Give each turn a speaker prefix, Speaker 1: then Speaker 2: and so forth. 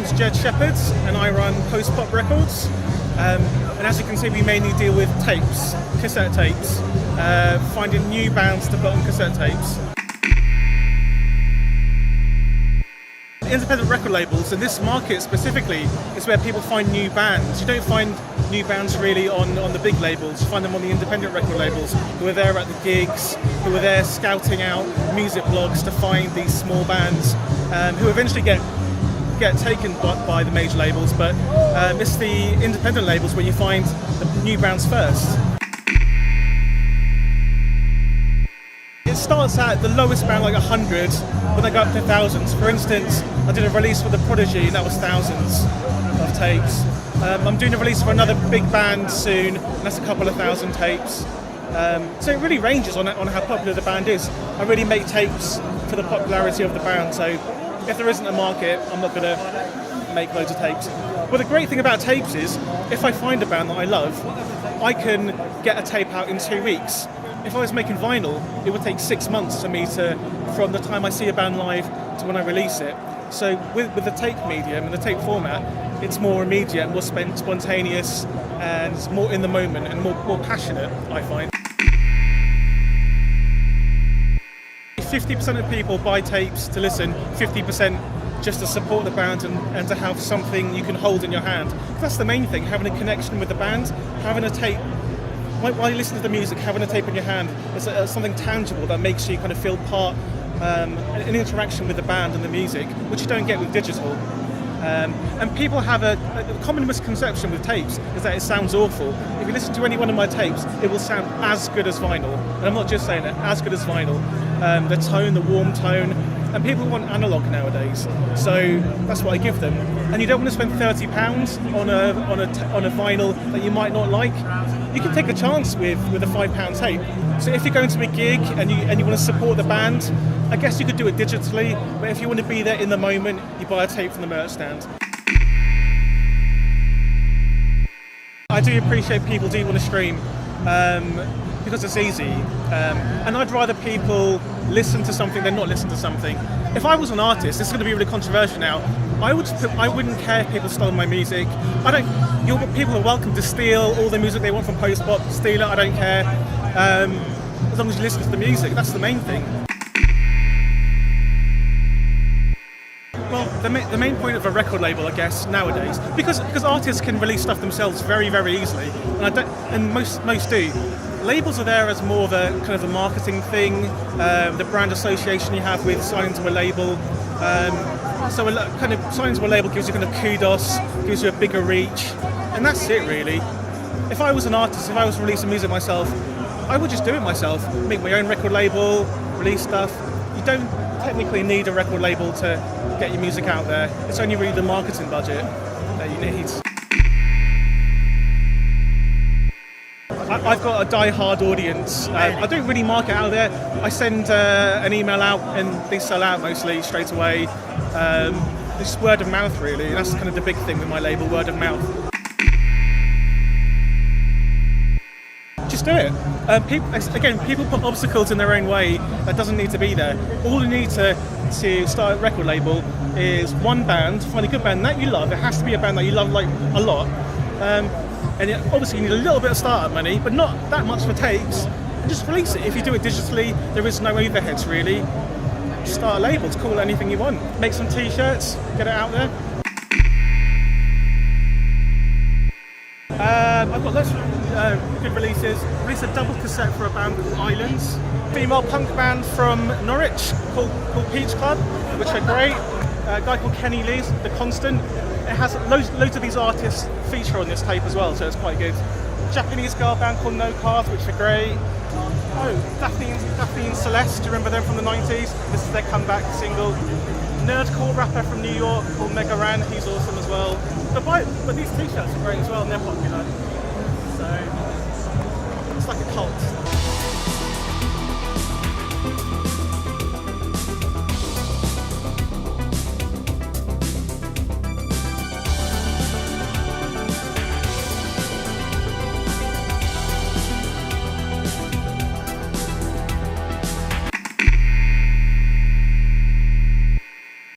Speaker 1: name's Jed Shepherd and I run Post Pop Records. And as you can see, we mainly deal with tapes, cassette tapes, finding new bands to put on cassette tapes. Independent record labels, and this market specifically, is where people find new bands. You don't find new bands really on the big labels. You find them on the independent record labels, who are there at the gigs, who are there scouting out music blogs to find these small bands, who eventually get taken by the major labels, but it's the independent labels where you find the new bands first. It starts at the lowest band, like 100, when they go up to thousands. For instance, I did a release for The Prodigy, and that was thousands of tapes. I'm doing a release for another big band soon, and that's a couple of thousand tapes. So it really ranges on how popular the band is. I really make tapes for the popularity of the band, so if there isn't a market, I'm not going to make loads of tapes. But the great thing about tapes is, if I find a band that I love, I can get a tape out in 2 weeks. If I was making vinyl, it would take 6 months for me from the time I see a band live to when I release it. So with the tape medium and the tape format, it's more immediate, more spontaneous, and it's more in the moment and more passionate, I find. 50% of people buy tapes to listen, 50% just to support the band and to have something you can hold in your hand. That's the main thing, having a connection with the band, having a tape. While you listen to the music, having a tape in your hand is something tangible that makes you kind of feel part, an interaction with the band and the music, which you don't get with digital. And people have a common misconception with tapes, is that it sounds awful. If you listen to any one of my tapes, it will sound as good as vinyl. And I'm not just saying it, as good as vinyl. The tone, the warm tone, and people want analog nowadays, so that's what I give them. And you don't want to spend £30 on a vinyl that you might not like. You can take a chance with a £5 tape. So if you're going to a gig and you want to support the band, I guess you could do it digitally, but if you want to be there in the moment, you buy a tape from the merch stand. I do appreciate people do want to stream, because it's easy, and I'd rather people listen to something than not listen to something. If I was an artist, this is going to be really controversial now, I wouldn't care if people stole my music. People are welcome to steal all the music they want from Post Pop, steal it, I don't care, as long as you listen to the music, that's the main thing. Well, the main point of a record label, I guess, nowadays, because artists can release stuff themselves very, very easily, and most do. Labels are there as more of a kind of a marketing thing, the brand association you have with signing to a label. So kind of signing to a label gives you kind of kudos, gives you a bigger reach, and that's it really. If I was an artist, if I was releasing music myself, I would just do it myself, make my own record label, release stuff. You don't technically need a record label to get your music out there. It's only really the marketing budget that you need. I've got a die-hard audience. I don't really market out there. I send an email out and they sell out mostly straight away. It's word of mouth really. That's kind of the big thing with my label, word of mouth. Just do it. People put obstacles in their own way that doesn't need to be there. All you need to start a record label is one band, find a good band that you love. It has to be a band that you love like a lot. And obviously you need a little bit of startup money, but not that much for tapes, and just release it. If you do it digitally, there is no overheads really. Just start a label, call it anything you want. Make some t-shirts, get it out there. I've got lots of good releases. Released a double cassette for a band called Islands. Female punk band from Norwich called Peach Club, which are great. A guy called Kenny Lee's The Constant. It has loads of these artists feature on this tape as well, so it's quite good. Japanese girl band called No Path, which are great. Oh, Daphne and Celeste, do you remember them from the 90s? This is their comeback single. Nerdcore rapper from New York called Mega Ran, he's awesome as well. But these t-shirts are great as well, and they're popular. So, it's like a cult.